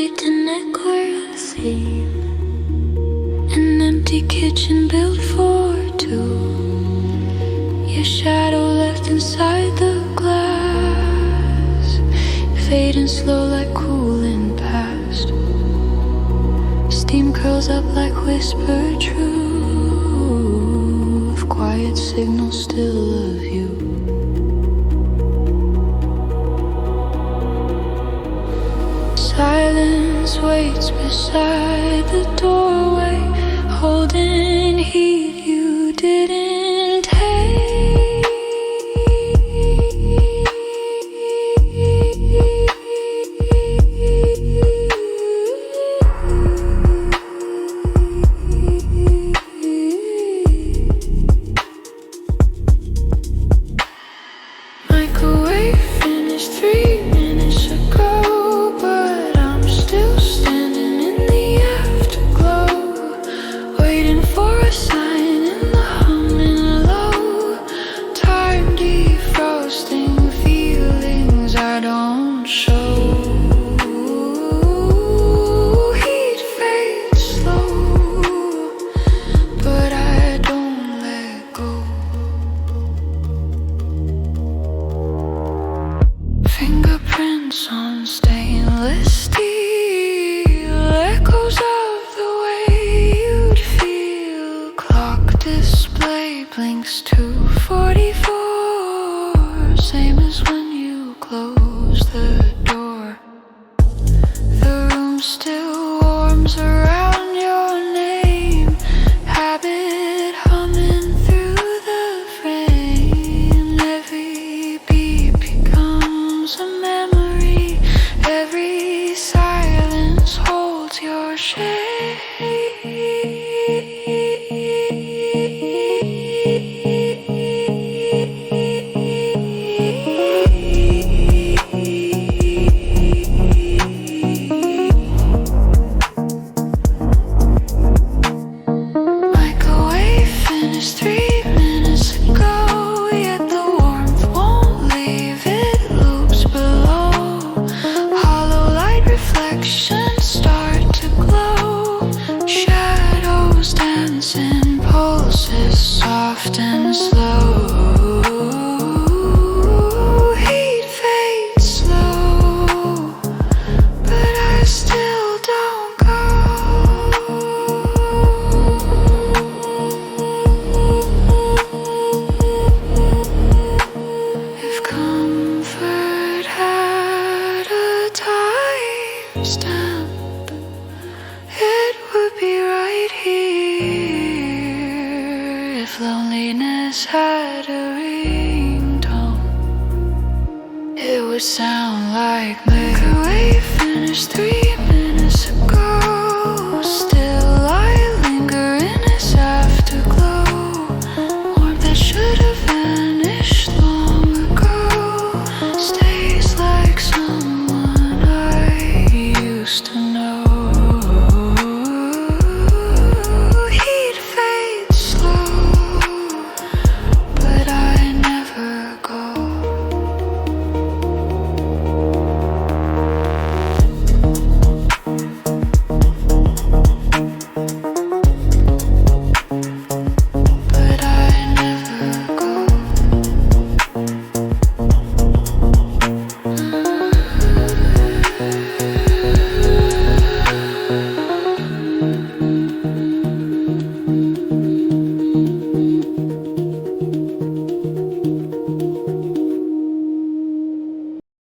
complete a necrotheme, an empty kitchen built for two. Your shadow left inside the glass, fading slow like cooling past. Steam curls up like whispered truth, quiet signals still of you. Silence waits beside the doorway, holding heat you didn't take. Microwave finished 3 minutes ago, but I'm still standing in the afterglow, waiting for a sign in the humming low. Time defrosting feelings I don't show. Heat fades slow, but I don't let go. Fingerprints on stainless steel, echoes of the way you'd feel. Clock display blinks 2:44, same as when you closed the door. The room still warms around your name, habit humming through the frame. Every beat becomes a memory, every silence holds your shade. Microwave finished 3 minutes ago, yet the warmth won't leave, it loops below. Hollow light reflections start to glow, shadows dancing, pulses soft and slow. Heat fades slow, but I still don't go. If comfort had a timestamp, it would be right here. If loneliness had a ringtone, it would sound like Microwave finished 3